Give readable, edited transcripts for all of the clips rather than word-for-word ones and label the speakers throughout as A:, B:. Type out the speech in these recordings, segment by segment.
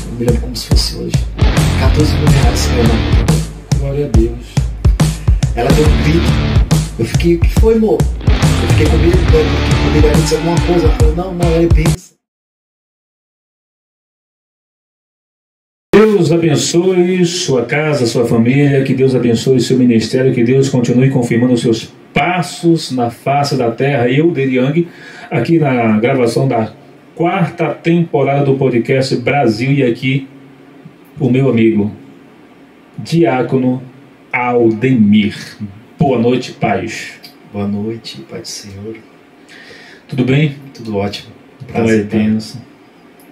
A: Eu me lembro como se fosse hoje. 14 mil reais caiu na conta.
B: Glória a Deus.
A: Ela deu um grito. Eu fiquei, o que foi, amor? Eu fiquei com medo, que poderia acontecer alguma coisa. Ela falou, não, é bênção.
B: Deus abençoe sua casa, sua família, que Deus abençoe seu ministério, que Deus continue confirmando os seus passos na face da terra. Eu, Deri Young, aqui na gravação da 4ª temporada do podcast Brasil, e aqui o meu amigo Diácono Aldemir. Boa noite, paz.
A: Boa noite, Pai do Senhor.
B: Tudo bem?
A: Tudo ótimo.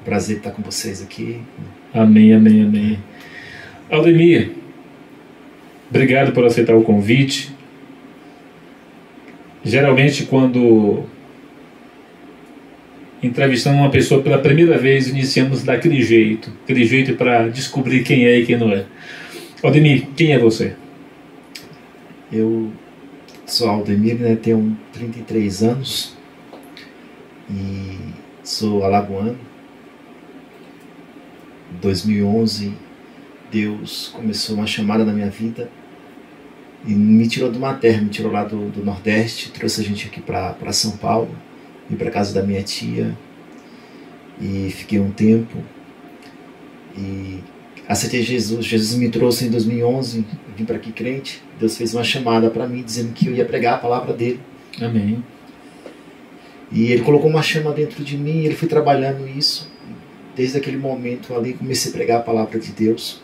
A: Prazer estar com vocês aqui.
B: Amém, amém, amém. Aldemir, obrigado por aceitar o convite. Geralmente, quando entrevistamos uma pessoa pela primeira vez, iniciamos daquele jeito para descobrir quem é e quem não é. Aldemir, quem é você?
A: Eu sou Aldemir, né? Tenho 33 anos e sou alagoano. Em 2011, Deus começou uma chamada na minha vida e me tirou de uma terra, me tirou lá do Nordeste, trouxe a gente aqui para São Paulo, vim para casa da minha tia e fiquei um tempo e aceitei Jesus. Jesus me trouxe em 2011, vim para aqui crente. Deus fez uma chamada para mim dizendo que eu ia pregar a palavra dele.
B: Amém.
A: E ele colocou uma chama dentro de mim e ele foi trabalhando isso. Desde aquele momento ali comecei a pregar a palavra de Deus.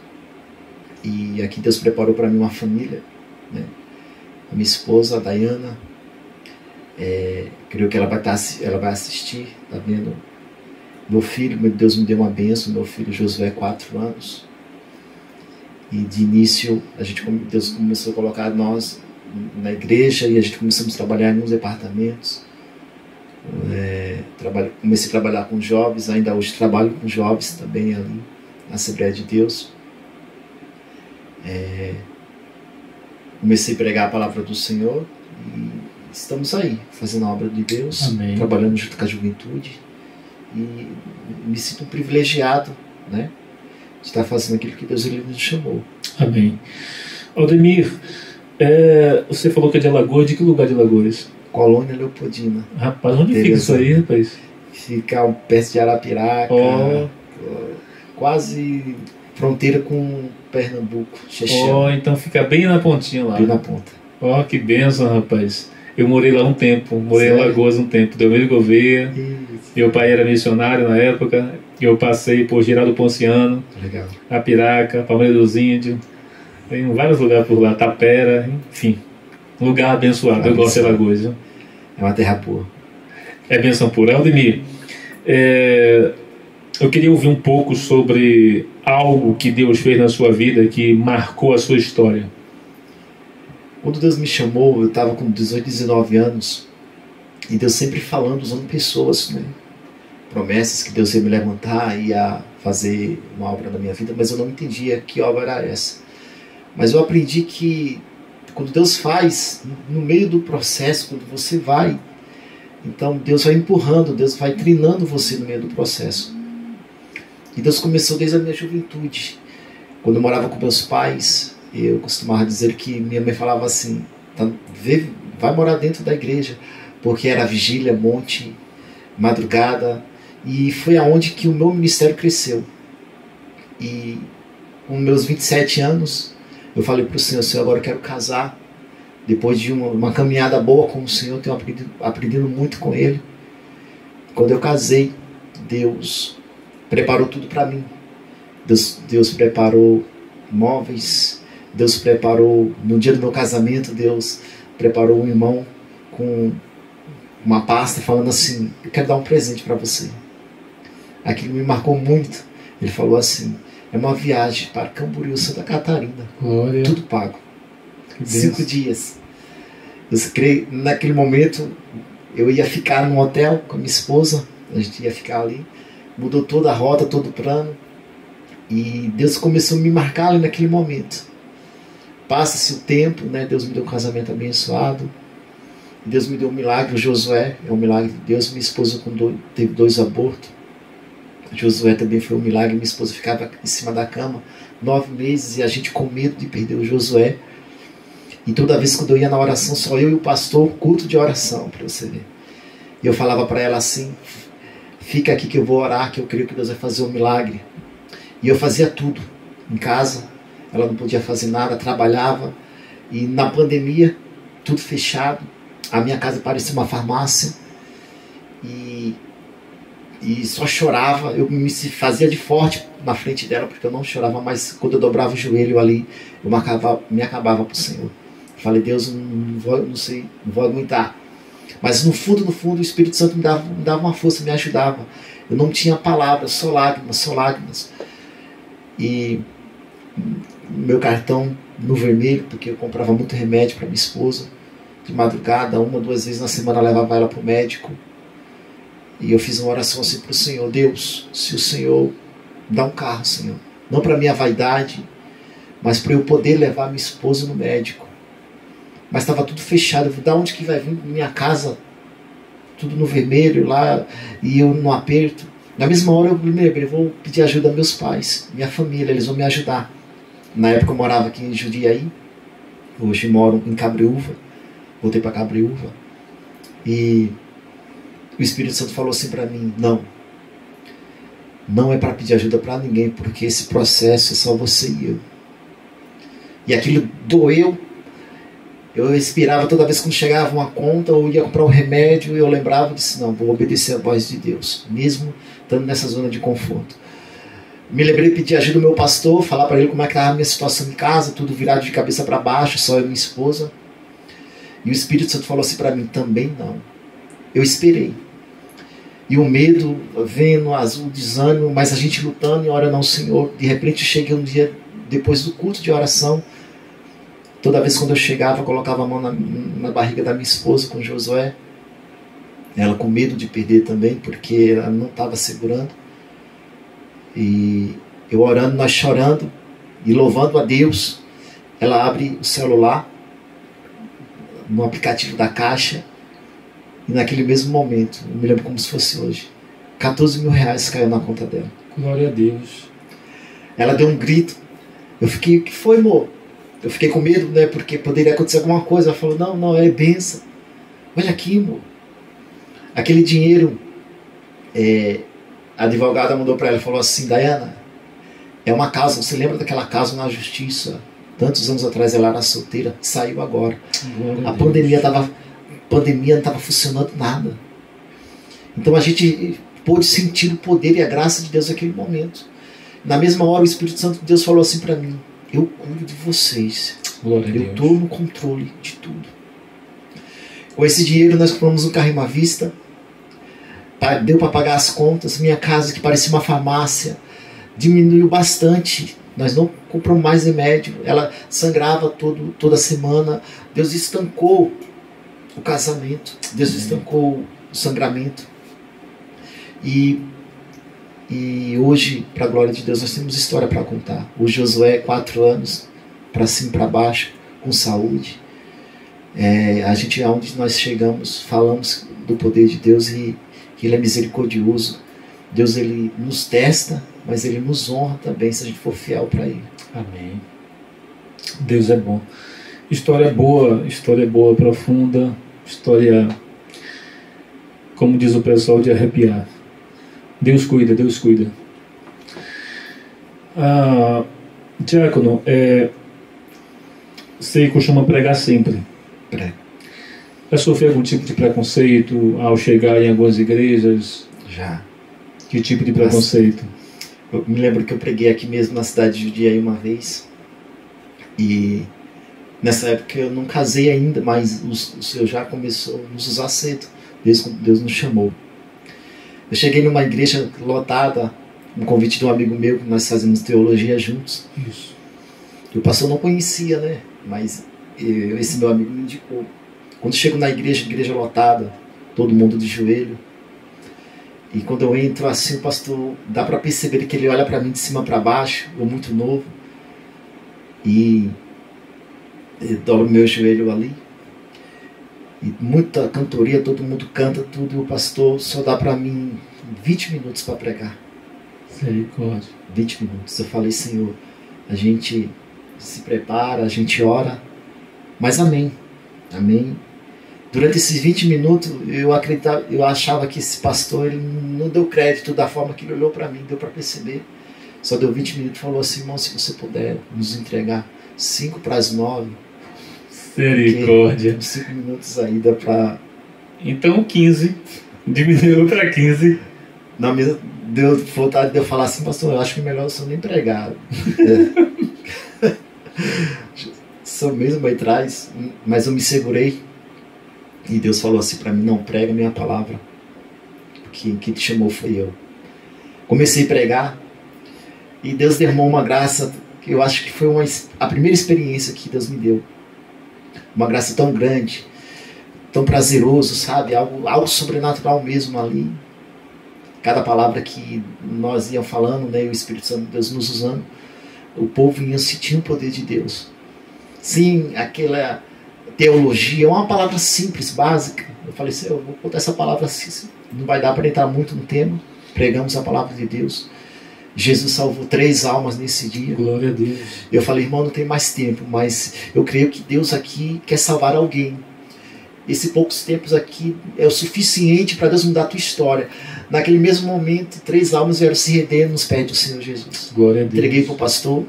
A: E aqui Deus preparou para mim uma família, né? A minha esposa, a Dayana, creio que ela vai assistir, tá vendo? Meu filho, Deus me deu uma bênção, meu filho Josué, 4 anos. E de início, Deus começou a colocar nós na igreja e a gente começamos a trabalhar em uns departamentos. Comecei a trabalhar com jovens, ainda hoje trabalho com jovens também ali, na Assembleia de Deus. Comecei a pregar a palavra do Senhor e estamos aí, fazendo a obra de Deus. Amém. Trabalhando junto com a juventude. E me sinto privilegiado, né, de estar fazendo aquilo que Deus nos chamou.
B: Amém. Aldemir, você falou que é de Alagoas. De que lugar de Alagoas?
A: Colônia Leopoldina.
B: Rapaz, onde fica isso aí, rapaz?
A: Fica perto de Arapiraca, quase fronteira com Pernambuco.
B: Então fica bem na pontinha lá.
A: Bem na ponta.
B: Que bênção, rapaz. Eu morei lá um tempo, em Alagoas um tempo, Delmiro Gouveia. Meu pai era missionário na época. Eu passei por Geraldo Ponciano,
A: legal,
B: Apiraca, Palmeira dos Índios. Tem vários lugares por lá, Tapera, enfim. Um lugar abençoado. Eu gosto de Alagoas. Viu?
A: É uma terra pura.
B: É bênção pura. Aldemir, eu queria ouvir um pouco sobre algo que Deus fez na sua vida que marcou a sua história.
A: Quando Deus me chamou, eu estava com 18, 19 anos, e Deus sempre falando, usando pessoas, né? Promessas que Deus ia me levantar, ia fazer uma obra na minha vida, mas eu não entendia que obra era essa. Mas eu aprendi que quando Deus faz, no meio do processo, quando você vai, então Deus vai empurrando, Deus vai treinando você no meio do processo. E Deus começou desde a minha juventude. Quando eu morava com meus pais, eu costumava dizer que minha mãe falava assim, vai morar dentro da igreja, porque era vigília, monte, madrugada, e foi aonde que o meu ministério cresceu. E com meus 27 anos, eu falei para o Senhor, agora eu quero casar. Depois de uma caminhada boa com o Senhor, tenho aprendido muito com Ele. Quando eu casei, Deus preparou tudo para mim. Deus preparou móveis, Deus preparou, no dia do meu casamento, Deus preparou um irmão com uma pasta falando assim, eu quero dar um presente para você. Aquilo me marcou muito. Ele falou assim, é uma viagem para Camboriú, Santa Catarina.
B: Glória.
A: Tudo pago. 5 dias. Eu creio, naquele momento, eu ia ficar num hotel com a minha esposa, a gente ia ficar ali. Mudou toda a rota, todo o plano. E Deus começou a me marcar ali naquele momento. Passa-se o tempo, né? Deus me deu um casamento abençoado. Deus me deu um milagre, o Josué, é um milagre de Deus. Minha esposa teve 2 abortos. Josué também foi um milagre. Minha esposa ficava em cima da cama 9 meses e a gente com medo de perder o Josué. E toda vez que eu ia na oração, só eu e o pastor, culto de oração, para você ver. E eu falava para ela assim: fica aqui que eu vou orar, que eu creio que Deus vai fazer um milagre. E eu fazia tudo em casa. Ela não podia fazer nada, trabalhava. E na pandemia, tudo fechado. A minha casa parecia uma farmácia. E só chorava. Eu me fazia de forte na frente dela, porque eu não chorava, mas quando eu dobrava o joelho ali, eu me acabava para o Senhor. Falei: Deus, não vou aguentar. Mas no fundo, o Espírito Santo me dava uma força, me ajudava. Eu não tinha palavras, só lágrimas. E meu cartão no vermelho, porque eu comprava muito remédio para minha esposa. De madrugada, 1 ou 2 vezes na semana, eu levava ela para o médico. E eu fiz uma oração assim para o Senhor: Deus, se o Senhor dá um carro, Senhor, não para minha vaidade, mas para eu poder levar minha esposa no médico. Mas estava tudo fechado. Da onde que vai vir minha casa? Tudo no vermelho lá, e eu no aperto. Na mesma hora eu me lembrei: vou pedir ajuda a meus pais, minha família, eles vão me ajudar. Na época eu morava aqui em Jundiaí, hoje moro em Cabreúva, voltei para Cabreúva. E o Espírito Santo falou assim para mim: não é para pedir ajuda para ninguém, porque esse processo é só você e eu. E aquilo doeu. Eu respirava toda vez que chegava uma conta ou ia comprar um remédio, eu lembrava e disse: não, vou obedecer a voz de Deus, mesmo estando nessa zona de conforto. Me lembrei de pedir ajuda do meu pastor, falar para ele como é que estava a minha situação em casa, tudo virado de cabeça para baixo, só eu e minha esposa. E o Espírito Santo falou assim para mim: também não. Eu esperei. E o medo vendo, o desânimo, mas a gente lutando e orando ao Senhor. De repente eu cheguei um dia, depois do culto de oração, toda vez quando eu chegava, eu colocava a mão na barriga da minha esposa com Josué. Ela com medo de perder também, porque ela não estava segurando. E eu orando, nós chorando e louvando a Deus. Ela abre o celular no aplicativo da Caixa. E naquele mesmo momento, eu me lembro como se fosse hoje, 14 mil reais caiu na conta dela.
B: Glória a Deus.
A: Ela deu um grito. Eu fiquei: o que foi, amor? Eu fiquei com medo, né? Porque poderia acontecer alguma coisa. Ela falou: não, é bênção. Olha aqui, amor. Aquele dinheiro, a advogada mandou para ela e falou assim: Dayana, é uma casa, você lembra daquela casa na justiça? Tantos anos atrás ela era solteira, saiu agora. A pandemia não estava funcionando nada. Então a gente pôde sentir o poder e a graça de Deus naquele momento. Na mesma hora o Espírito Santo de Deus falou assim para mim: eu cuido de vocês. Eu estou no controle de tudo. Com esse dinheiro nós compramos um carro à vista. Deu para pagar as contas. Minha casa, que parecia uma farmácia, diminuiu bastante. Nós não compramos mais remédio. Ela sangrava toda semana. Deus estancou o casamento. Deus estancou o sangramento. E hoje, para a glória de Deus, nós temos história para contar. O Josué, 4 anos, para cima e para baixo, com saúde. A gente, aonde nós chegamos, falamos do poder de Deus e que Ele é misericordioso. Deus, Ele nos testa, mas Ele nos honra também se a gente for fiel para Ele.
B: Amém. Deus é bom. História boa, profunda, história, como diz o pessoal, de arrepiar. Deus cuida, Deus cuida. Diácono, você costuma pregar sempre?
A: Prego.
B: Já sofreu algum tipo de preconceito ao chegar em algumas igrejas?
A: Já.
B: Que tipo de preconceito?
A: Eu me lembro que eu preguei aqui mesmo na cidade de Jundiaí uma vez. E nessa época eu não casei ainda, mas o Senhor já começou a nos usar cedo. Deus nos chamou. Eu cheguei numa igreja lotada, um convite de um amigo meu, que nós fazemos teologia juntos.
B: Isso.
A: E o pastor não conhecia, né? Mas esse meu amigo me indicou. Quando chego na igreja lotada, todo mundo de joelho. E quando eu entro assim, o pastor, dá para perceber que ele olha para mim de cima para baixo, eu muito novo. E eu dobro meu joelho ali. E muita cantoria, todo mundo canta tudo, e o pastor só dá para mim 20 minutos para pregar.
B: Misericórdia.
A: 20 minutos. Eu falei, Senhor, a gente se prepara, a gente ora, mas amém. Amém. Durante esses 20 minutos, eu achava que esse pastor ele não deu crédito da forma que ele olhou para mim, deu para perceber. Só deu 20 minutos e falou assim, irmão, se você puder nos entregar 5 para as 9.
B: Misericórdia.
A: 5 minutos aí dá para...
B: Então 15, diminuiu para 15.
A: Não, deu vontade de eu falar assim, pastor, eu acho que é melhor eu sou nem empregado. Sou mesmo aí atrás, mas eu me segurei. E Deus falou assim para mim, não, prega a minha palavra. Porque quem te chamou foi eu. Comecei a pregar. E Deus derramou uma graça, que eu acho que foi a primeira experiência que Deus me deu. Uma graça tão grande, tão prazeroso, sabe? Algo sobrenatural mesmo ali. Cada palavra que nós íamos falando, né? O Espírito Santo de Deus nos usando, o povo ia sentir o poder de Deus. Sim, aquela teologia, é uma palavra simples, básica. Eu falei assim, eu vou botar essa palavra assim, não vai dar para entrar muito no tema. Pregamos a palavra de Deus. Jesus salvou 3 almas nesse dia.
B: Glória a Deus.
A: Eu falei, irmão, não tem mais tempo, mas eu creio que Deus aqui quer salvar alguém. Esses poucos tempos aqui é o suficiente para Deus mudar a tua história. Naquele mesmo momento, 3 almas vieram se render nos pés do Senhor Jesus.
B: Glória a Deus.
A: Entreguei para o pastor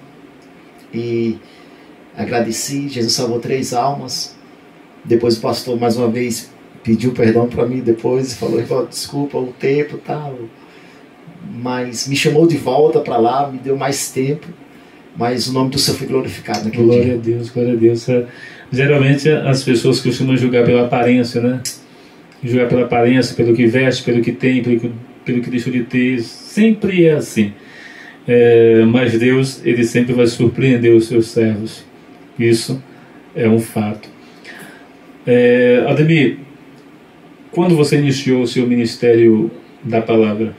A: e agradeci. Jesus salvou 3 almas. Depois o pastor mais uma vez pediu perdão para mim depois e falou, desculpa o tempo e tal. Mas me chamou de volta para lá, me deu mais tempo, mas o nome do Senhor foi glorificado naquele dia.
B: Glória a Deus, glória a Deus. Geralmente as pessoas costumam julgar pela aparência, né? Julgar pela aparência, pelo que veste, pelo que tem, pelo que deixou de ter. Sempre é assim. Mas Deus, Ele sempre vai surpreender os seus servos. Isso é um fato. Ademir, quando você iniciou o seu ministério da palavra?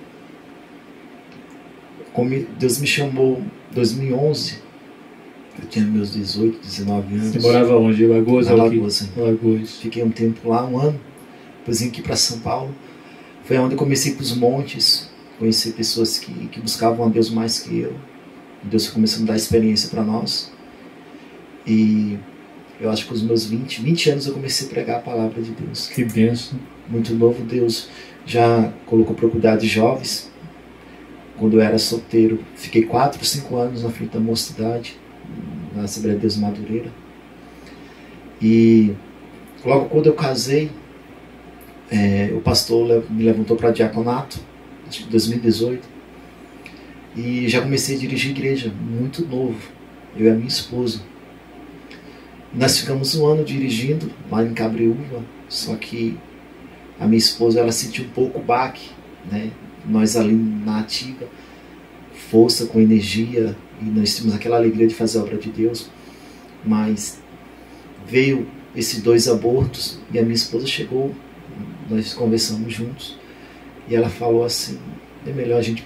A: Deus me chamou em 2011, eu tinha meus 18, 19 anos.
B: Você morava onde? Lagoas?
A: Na Lagoas.
B: Lagoas.
A: Fiquei um tempo lá, 1 ano, depois vim aqui para São Paulo. Foi onde eu comecei para os montes, conhecer pessoas que buscavam a Deus mais que eu. Deus começou a dar experiência para nós. E eu acho que com os meus 20 anos eu comecei a pregar a palavra de Deus.
B: Que bênção.
A: Muito novo, Deus já colocou para cuidar de jovens. Quando eu era solteiro, fiquei 4, 5 anos na frente da mocidade, na Assembleia de Deus Madureira. E logo quando eu casei, o pastor me levantou para diaconato, acho que em 2018. E já comecei a dirigir igreja, muito novo, eu e a minha esposa. Nós ficamos 1 ano dirigindo lá em Cabreúva, só que a minha esposa ela sentiu um pouco o baque, né? Nós ali na ativa, força, com energia, e nós tínhamos aquela alegria de fazer a obra de Deus, mas veio esses 2 abortos e a minha esposa chegou, nós conversamos juntos e ela falou assim, é melhor a gente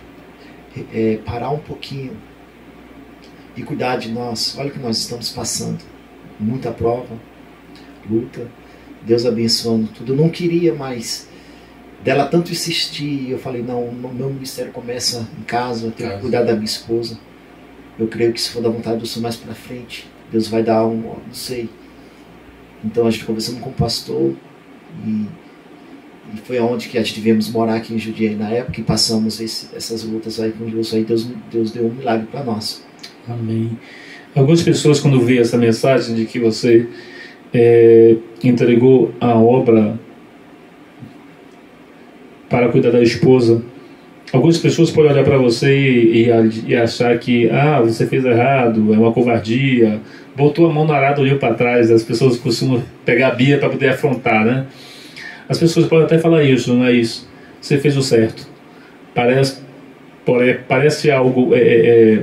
A: parar um pouquinho e cuidar de nós. Olha o que nós estamos passando, muita prova, luta, Deus abençoando tudo. Eu não queria mais dela tanto insistir, eu falei, não, o meu ministério começa em casa, eu tenho que cuidar da minha esposa. Eu creio que se for da vontade do Senhor mais para frente, Deus vai dar não sei. Então a gente conversamos com o pastor e foi onde que a gente viemos morar aqui em Jundiaí na época e passamos essas lutas aí com Deus. Aí Deus deu um milagre para nós.
B: Amém. Algumas pessoas, quando vê essa mensagem de que você entregou a obra para cuidar da esposa, algumas pessoas podem olhar para você e achar que você fez errado, é uma covardia, botou a mão no arado e olhou para trás. As pessoas costumam pegar a Bíblia para poder afrontar, né? As pessoas podem até falar isso, não é isso? Você fez o certo. Parece algo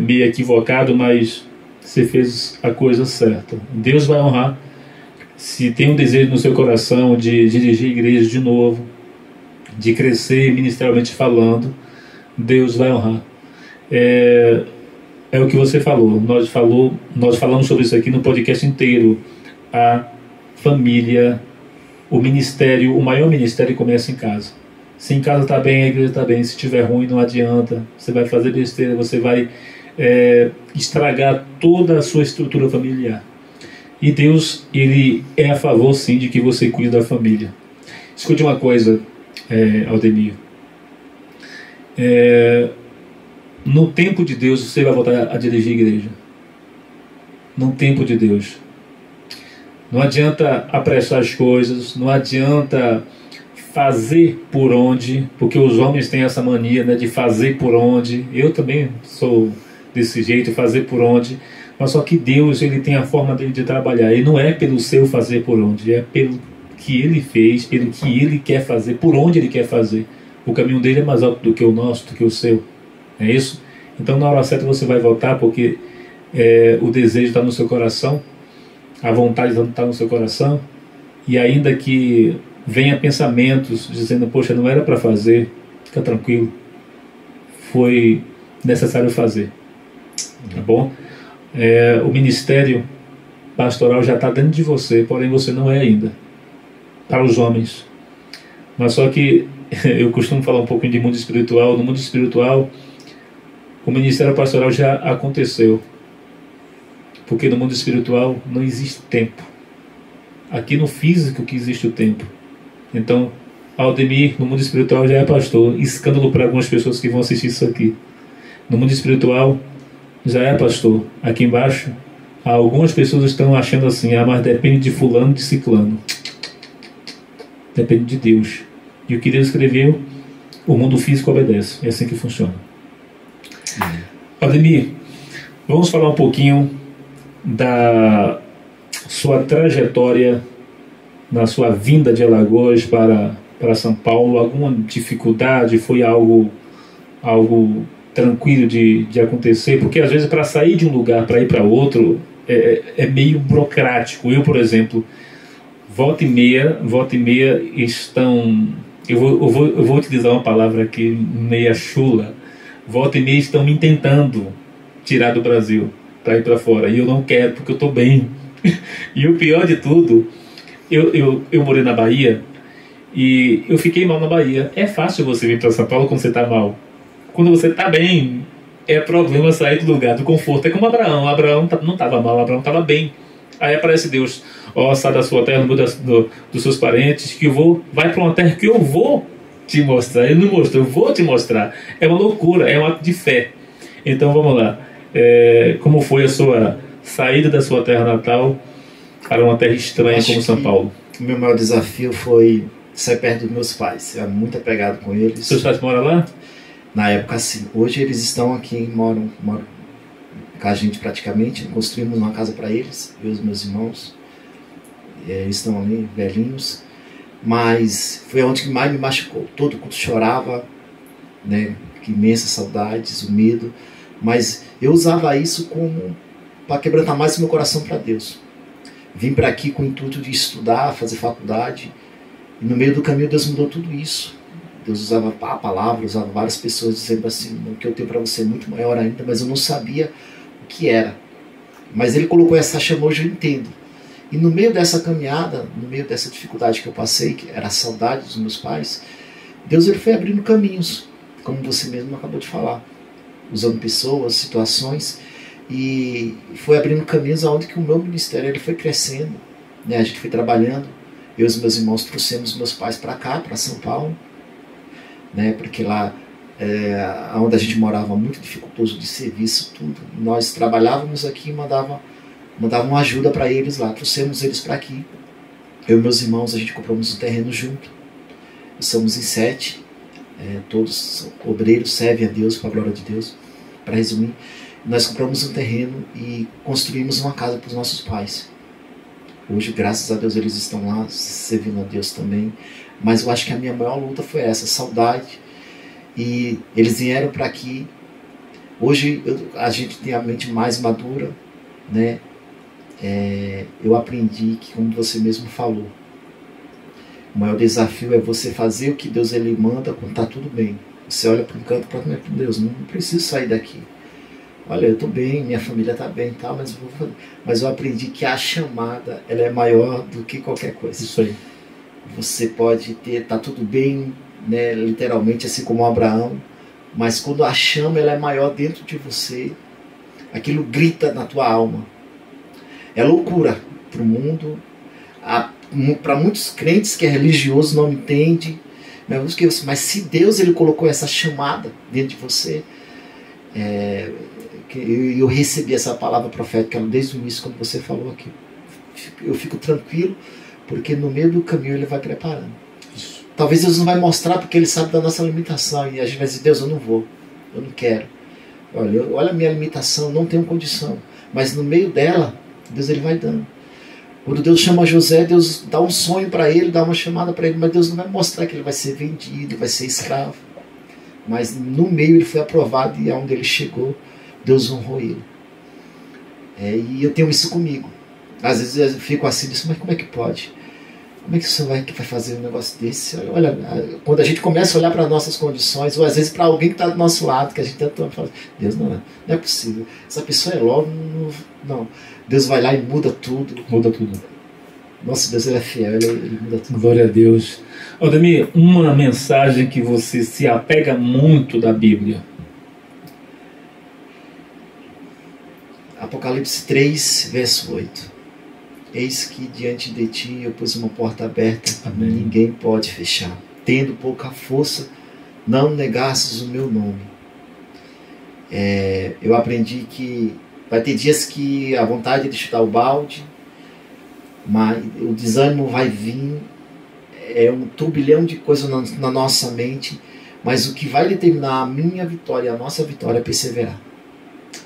B: meio equivocado, mas você fez a coisa certa. Deus vai honrar. Se tem um desejo no seu coração de dirigir a igreja de novo, de crescer ministerialmente falando, Deus vai honrar. É o que você falou. Nós falamos sobre isso aqui no podcast inteiro. A família, o ministério, o maior ministério começa em casa. Se em casa está bem, a igreja está bem. Se estiver ruim, não adianta. Você vai fazer besteira, você vai estragar toda a sua estrutura familiar. E Deus, Ele é a favor, sim, de que você cuide da família. Escute uma coisa, Aldemir. No tempo de Deus, você vai voltar a dirigir a igreja. No tempo de Deus. Não adianta apressar as coisas, não adianta fazer por onde, porque os homens têm essa mania, né, de fazer por onde. Eu também sou desse jeito, fazer por onde. Mas só que Deus, Ele tem a forma dele de trabalhar. E não é pelo seu fazer por onde, é pelo que Ele fez, pelo que Ele quer fazer, por onde Ele quer fazer. O caminho dele é mais alto do que o nosso, do que o seu. É isso? Então na hora certa você vai voltar, porque o desejo está no seu coração, a vontade está no seu coração, e ainda que venha pensamentos dizendo, poxa, não era para fazer, fica tranquilo, foi necessário fazer. Tá bom? O ministério pastoral já está dentro de você, porém você não é ainda, para os homens. Mas só que eu costumo falar um pouquinho de mundo espiritual. No mundo espiritual, o ministério pastoral já aconteceu, porque no mundo espiritual não existe tempo. Aqui no físico que existe o tempo. Então, Aldemir, no mundo espiritual, já é pastor. Escândalo para algumas pessoas que vão assistir isso aqui. No mundo espiritual, já é pastor. Aqui embaixo, algumas pessoas estão achando assim, mas depende de fulano, de ciclano. Depende de Deus. E o que Deus escreveu, o mundo físico obedece. É assim que funciona. Aldemir, vamos falar um pouquinho da sua trajetória na sua vinda de Alagoas para São Paulo. Alguma dificuldade? Foi algo tranquilo de acontecer? Porque às vezes para sair de um lugar para ir para outro é meio burocrático. Eu, por exemplo, volta e meia estão... Eu vou utilizar uma palavra aqui meia chula. Volta e meia estão me tentando tirar do Brasil para ir para fora. E eu não quero, porque eu estou bem. E o pior de tudo, eu morei na Bahia e eu fiquei mal na Bahia. É fácil você vir para São Paulo quando você está mal. Quando você está bem, é problema sair do lugar do conforto. É como Abraão. Abraão não estava mal, Abraão estava bem. Aí aparece Deus: sai da sua terra, dos seus parentes, que vai para uma terra que eu vou te mostrar. Ele não mostrou, eu vou te mostrar. É uma loucura, é um ato de fé. Então vamos lá. Como foi a sua saída da sua terra natal para uma terra estranha como São Paulo?
A: O meu maior desafio foi sair perto dos meus pais. Eu era muito apegado com eles.
B: Seus pais moram lá?
A: Na época, sim. Hoje eles estão aqui, moram com a gente praticamente. Construímos uma casa para eles, eu e os meus irmãos. Eles estão ali, velhinhos. Mas foi onde que mais me machucou. Todo culto chorava, né? Que imensas saudades, o medo. Mas eu usava isso para quebrantar mais o meu coração para Deus. Vim para aqui com o intuito de estudar, fazer faculdade. E no meio do caminho Deus mudou tudo isso. Deus usava a palavra, usava várias pessoas dizendo assim: o que eu tenho para você é muito maior ainda, mas eu não sabia o que era. Mas Ele colocou essa chama, hoje eu entendo. E no meio dessa caminhada, no meio dessa dificuldade que eu passei, que era a saudade dos meus pais, Deus Ele foi abrindo caminhos, como você mesmo acabou de falar, usando pessoas, situações, e foi abrindo caminhos aonde que o meu ministério ele foi crescendo, né? A gente foi trabalhando, eu e os meus irmãos trouxemos meus pais para cá, para São Paulo, né? Porque lá onde a gente morava, muito dificultoso de serviço, tudo. Nós trabalhávamos aqui e mandavam ajuda para eles lá, trouxemos eles para aqui. Eu e meus irmãos, a gente compramos um terreno junto. Somos em 7, todos obreiros, servem a Deus, com a glória de Deus. Para resumir, nós compramos um terreno e construímos uma casa para os nossos pais. Hoje, graças a Deus, eles estão lá, servindo a Deus também. Mas eu acho que a minha maior luta foi essa, saudade. E eles vieram para aqui. Hoje a gente tem a mente mais madura, né? Eu aprendi que, como você mesmo falou, o maior desafio é você fazer o que Deus ele manda quando está tudo bem. Você olha para um canto para comer com Deus, não preciso sair daqui. Olha, eu estou bem, minha família está bem, tá, mas eu aprendi que a chamada ela é maior do que qualquer coisa.
B: Isso aí.
A: Você pode tá tudo bem, né, literalmente assim como Abraão, mas quando a chama ela é maior dentro de você, aquilo grita na tua alma. É loucura para o mundo, para muitos crentes que é religioso não entende, mas se Deus ele colocou essa chamada dentro de você, eu recebi essa palavra profética desde o início quando você falou aqui. Eu fico tranquilo, porque no meio do caminho ele vai preparando. Isso. Talvez Deus não vai mostrar porque ele sabe da nossa limitação, e a gente vai dizer, Deus, eu não vou, eu não quero. Olha a minha limitação, não tenho condição, mas no meio dela Deus ele vai dando. Quando Deus chama José, Deus dá um sonho para ele, dá uma chamada para ele, mas Deus não vai mostrar que ele vai ser vendido, vai ser escravo. Mas no meio ele foi aprovado, e aonde ele chegou, Deus honrou ele. E eu tenho isso comigo. Às vezes eu fico assim, mas como é que pode? Como é que você vai fazer um negócio desse? Olha, quando a gente começa a olhar para as nossas condições, ou às vezes para alguém que está do nosso lado, que a gente tenta falar, Deus, não é possível. Essa pessoa é logo, não. Deus vai lá e muda tudo.
B: Muda tudo.
A: Nossa, Deus ele é fiel, ele muda tudo.
B: Glória a Deus. Aldemir, uma mensagem que você se apega muito da Bíblia.
A: Apocalipse 3, verso 8. Eis que diante de ti eu pus uma porta aberta,
B: Amém.
A: Ninguém pode fechar. Tendo pouca força, não negasses o meu nome. Eu aprendi que vai ter dias que a vontade de chutar o balde, mas o desânimo vai vir, é um turbilhão de coisas na nossa mente, mas o que vai determinar a minha vitória, a nossa vitória é perseverar.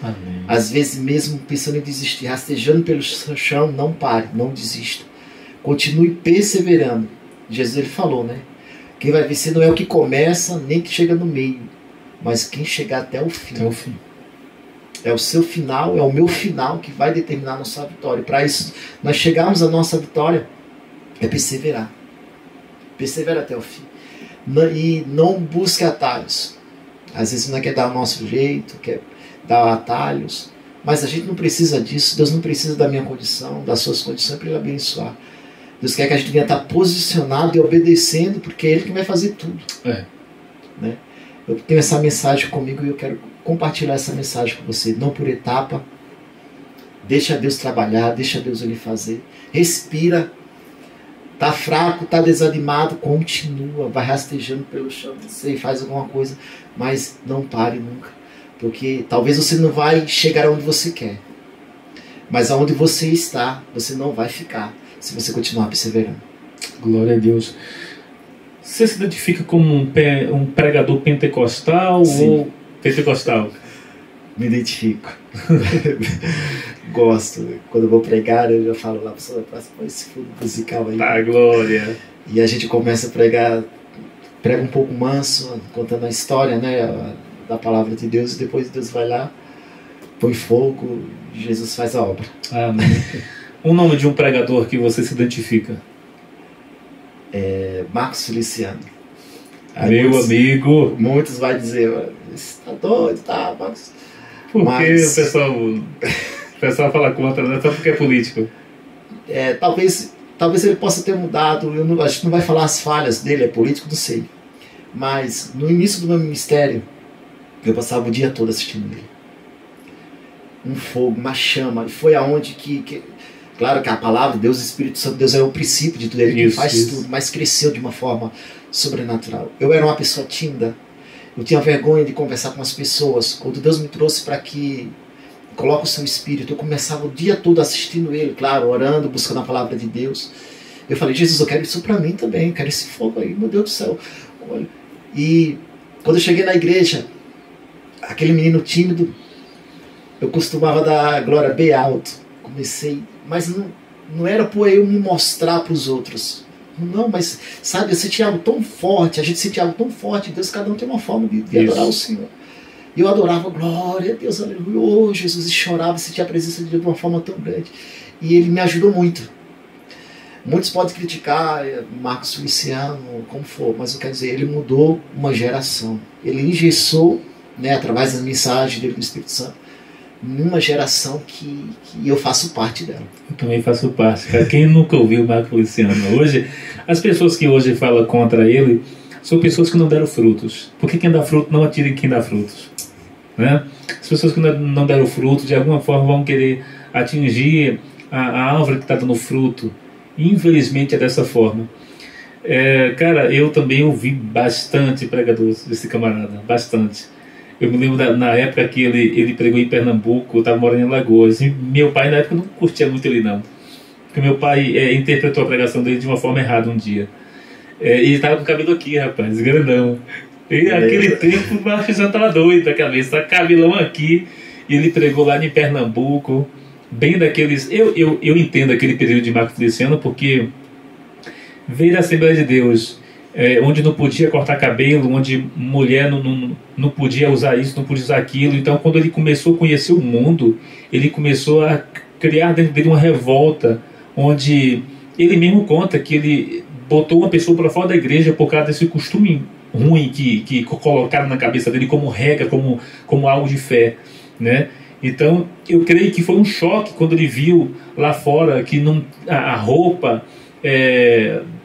B: Amém.
A: Às vezes mesmo pensando em desistir, rastejando pelo chão, não pare, não desista. Continue perseverando. Jesus ele falou, né? Quem vai vencer não é o que começa, nem que chega no meio, mas quem chegar até o fim.
B: Até o fim.
A: É o seu final, é o meu final que vai determinar a nossa vitória. Para isso, nós chegarmos à nossa vitória, é perseverar. Persevera até o fim. E não busque atalhos. Às vezes não quer dar o nosso jeito, quer dar atalhos, mas a gente não precisa disso. Deus não precisa da minha condição, das suas condições para Ele abençoar. Deus quer que a gente venha estar posicionado e obedecendo, porque é Ele que vai fazer tudo. Né? Eu tenho essa mensagem comigo e eu quero compartilhar essa mensagem com você, não por etapa. Deixa Deus trabalhar, deixa Deus Ele fazer. Respira. Tá fraco, tá desanimado, continua, vai rastejando pelo chão, você faz alguma coisa, mas não pare nunca. Porque talvez você não vai chegar aonde você quer, mas aonde você está, você não vai ficar, se você continuar perseverando.
B: Glória a Deus. Você se identifica como um pregador pentecostal?
A: Sim.
B: Ou pentecostal?
A: Me identifico. Gosto. Quando eu vou pregar, eu já falo lá, pessoal, põe esse fundo musical aí.
B: Tá, glória.
A: E a gente começa a pregar, prega um pouco manso, contando a história, né, da palavra de Deus, e depois Deus vai lá, põe fogo, e Jesus faz a obra.
B: Amém. O nome de um pregador que você se identifica?
A: Marcos Feliciano.
B: Meu amigo.
A: Muitos vão dizer, você tá doido, tá, Marcos?
B: Por que o pessoal fala contra, né? Só porque é político?
A: Talvez ele possa ter mudado. A gente não vai falar as falhas dele, é político, não sei. Mas no início do meu ministério, eu passava o dia todo assistindo ele. Um fogo, uma chama. E foi aonde claro que a palavra de Deus, o Espírito Santo de Deus é o princípio de tudo, ele que faz tudo, mas cresceu de uma forma sobrenatural. Eu era uma pessoa tímida. Eu tinha vergonha de conversar com as pessoas. Quando Deus me trouxe para que coloque o seu espírito, eu começava o dia todo assistindo ele, claro, orando, buscando a palavra de Deus. Eu falei, Jesus, eu quero isso para mim também, eu quero esse fogo aí, meu Deus do céu. E quando eu cheguei na igreja, aquele menino tímido, eu costumava dar glória bem alto. Comecei, mas não era por eu me mostrar para os outros. Não, mas sabe, eu senti algo tão forte, a gente sentia algo tão forte, Deus, cada um tem uma forma de adorar o Senhor. E eu adorava, glória a Deus, aleluia, oh, Jesus, e chorava, sentia a presença de Deus de uma forma tão grande. E ele me ajudou muito. Muitos podem criticar Marcos Feliciano, como for, mas eu quero dizer, ele mudou uma geração. Ele engessou, né, através das mensagens dele do Espírito Santo, numa geração que eu faço parte dela.
B: Eu também faço parte. Para quem nunca ouviu Marcos Feliciano, hoje, as pessoas que hoje falam contra ele, são pessoas que não deram frutos. Porque quem dá fruto não atira em quem dá frutos, né? As pessoas que não deram fruto, de alguma forma vão querer atingir a árvore que está dando fruto. Infelizmente é dessa forma. Cara, eu também ouvi bastante pregadores desse camarada, bastante. Eu me lembro na época que ele pregou em Pernambuco, eu estava morando em Alagoas, e meu pai na época não curtia muito ele não, porque meu pai interpretou a pregação dele de uma forma errada um dia. E ele estava com o cabelo aqui, rapaz, grandão. E naquele tempo o macho já estava doido da cabeça, tá cabelão aqui, e ele pregou lá em Pernambuco, bem daqueles... Eu entendo aquele período de Marco Feliciano, porque veio da Assembleia de Deus, onde não podia cortar cabelo, onde mulher não podia usar isso, não podia usar aquilo. Então, quando ele começou a conhecer o mundo, ele começou a criar dentro dele uma revolta, onde ele mesmo conta que ele botou uma pessoa para fora da igreja por causa desse costume ruim que colocaram na cabeça dele como regra, como algo de fé, né? Então, eu creio que foi um choque quando ele viu lá fora que a roupa...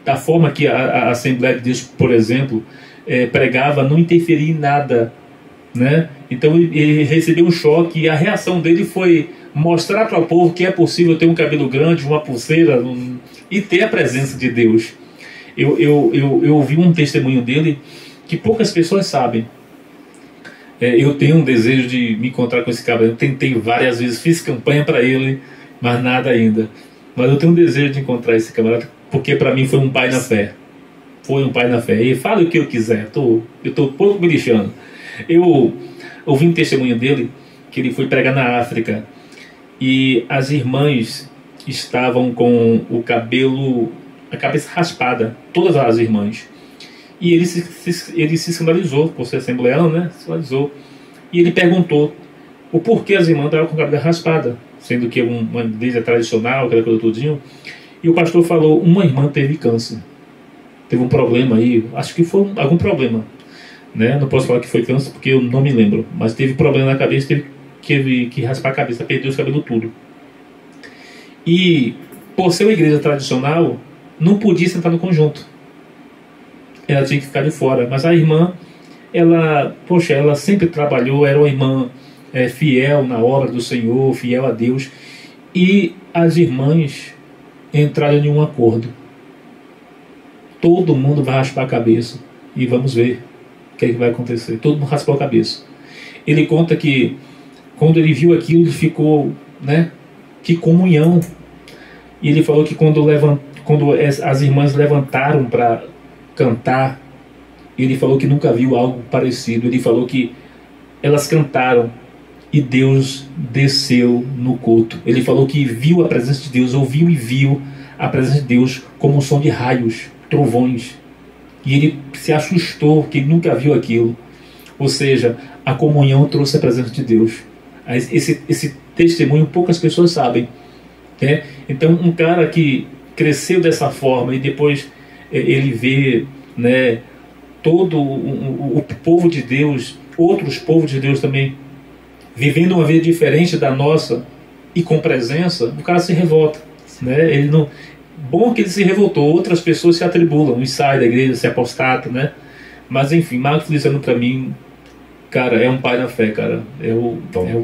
B: da forma que a Assembleia de Deus, por exemplo, pregava, não interferia em nada, né? Então ele recebeu um choque e a reação dele foi mostrar para o povo que é possível ter um cabelo grande, uma pulseira e ter a presença de Deus. Eu ouvi um testemunho dele que poucas pessoas sabem. Eu tenho um desejo de me encontrar com esse cara. Eu tentei várias vezes, fiz campanha para ele, mas nada ainda. Mas eu tenho um desejo de encontrar esse camarada, porque para mim foi um pai na fé. Foi um pai na fé. E fala o que eu quiser, eu estou pouco me lixando. Eu ouvi um testemunho dele, que ele foi pregar na África, e as irmãs estavam com o cabelo, a cabeça raspada, todas as irmãs. E ele se escandalizou, por ser assembleano, né? Se escandalizou. E ele perguntou o porquê as irmãs estavam com a cabeça raspada, sendo que uma igreja tradicional, aquela coisa tudinho. E o pastor falou, uma irmã teve câncer. Teve um problema aí, acho que foi algum problema, né? Não posso falar que foi câncer porque eu não me lembro, mas teve problema na cabeça, teve que raspar a cabeça, perdeu os cabelos tudo. E por ser uma igreja tradicional, não podia sentar no conjunto. Ela tinha que ficar de fora. Mas a irmã, ela sempre trabalhou, era uma irmã fiel na obra do Senhor, fiel a Deus. E as irmãs entraram em um acordo. Todo mundo vai raspar a cabeça e vamos ver o que vai acontecer. Todo mundo raspou a cabeça. Ele conta que quando ele viu aquilo, ele ficou, né? Que comunhão. E ele falou que quando as irmãs levantaram para cantar, ele falou que nunca viu algo parecido. Ele falou que elas cantaram e Deus desceu no culto. Ele falou que viu a presença de Deus, ouviu e viu a presença de Deus como um som de raios, trovões. E ele se assustou, que ele nunca viu aquilo. Ou seja, a comunhão trouxe a presença de Deus. Esse testemunho poucas pessoas sabem, né? Então, um cara que cresceu dessa forma e depois ele vê, né, todo o povo de Deus, outros povos de Deus também, vivendo uma vida diferente da nossa e com presença, o cara se revolta, né? Ele não... Bom que ele se revoltou, outras pessoas se atribulam e saem da igreja, se apostatam, né? Mas enfim, Marco Feliciano para mim, cara, é um pai na fé, cara. É o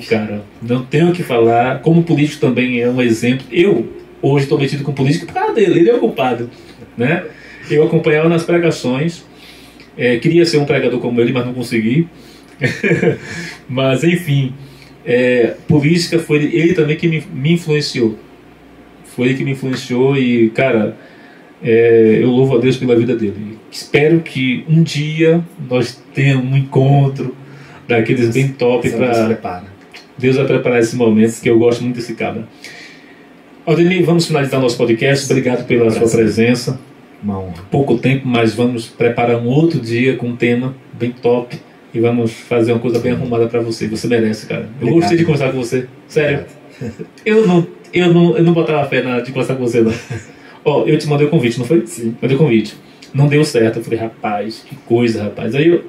B: cara. Não tenho o que falar. Como político também é um exemplo. Eu hoje estou metido com política por causa dele, ele é o culpado, né? Eu acompanhava nas pregações, queria ser um pregador como ele, mas não consegui. Mas enfim, política foi ele também que me influenciou. Foi ele que me influenciou e, cara, eu louvo a Deus pela vida dele. Espero que um dia nós tenhamos um encontro daqueles bem top. Deus vai preparar esse momento, que eu gosto muito desse cara. Aldemir, vamos finalizar nosso podcast. Obrigado pela sua presença.
A: Uma honra.
B: Pouco tempo, mas vamos preparar um outro dia com um tema bem top e vamos fazer uma coisa bem arrumada para você. Você merece, cara. Eu gostei de conversar com você. Sério. Eu não botava fé de conversar com você, não. Ó, eu te mandei o convite, não foi?
A: Sim.
B: Mandei o convite. Não deu certo. Eu falei, rapaz, que coisa, rapaz. Aí eu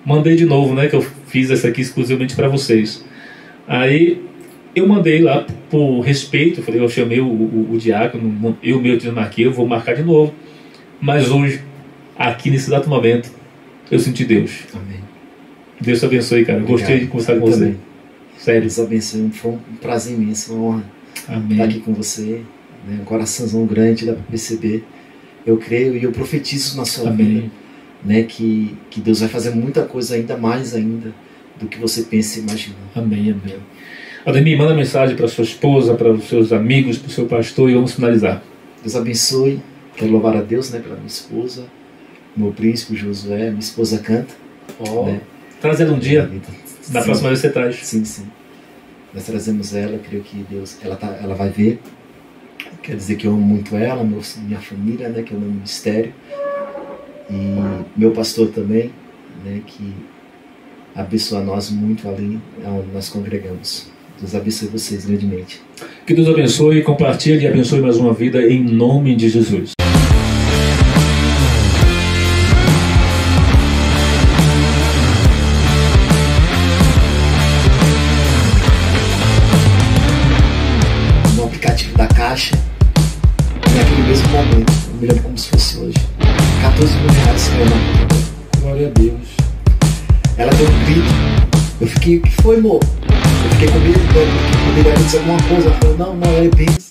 B: mandei de novo, né? Que eu fiz essa aqui exclusivamente para vocês. Aí eu mandei lá por respeito. Eu chamei o diácono, eu mesmo marquei, eu vou marcar de novo. Mas hoje, aqui nesse exato momento, eu senti Deus.
A: Amém.
B: Deus te abençoe, cara. Eu gostei de conversar com você. Sério.
A: Deus abençoe. Foi um prazer imenso, uma honra estar aqui com você. Né? Um coraçãozão grande, dá para perceber. Eu creio e eu profetizo na sua vida, né? Que Deus vai fazer muita coisa ainda mais do que você pensa e imagina.
B: Amém, amém. Ademir, manda mensagem para sua esposa, para os seus amigos, para o seu pastor e vamos finalizar.
A: Deus abençoe. Quero louvar a Deus, né, pela minha esposa, meu príncipe Josué. Minha esposa canta. Né?
B: Trazendo um dia, na próxima vez você traz.
A: Sim, sim. Nós trazemos ela, creio que Deus, ela vai ver. Quer dizer que eu amo muito ela, minha família, né, que é o meu ministério. E meu pastor também, né, que abençoa nós muito ali onde nós congregamos. Deus abençoe vocês grandemente.
B: Que Deus abençoe, compartilhe e abençoe mais uma vida em nome de Jesus.
A: No aplicativo da Caixa, naquele mesmo momento, eu me lembro como se fosse hoje, 14 mil reais caiu na conta.
B: Glória a Deus.
A: Ela deu um grito. Eu fiquei, o que foi, amor? Eu fiquei com medo, poderia acontecer alguma coisa. Ela falou, não, é bênção.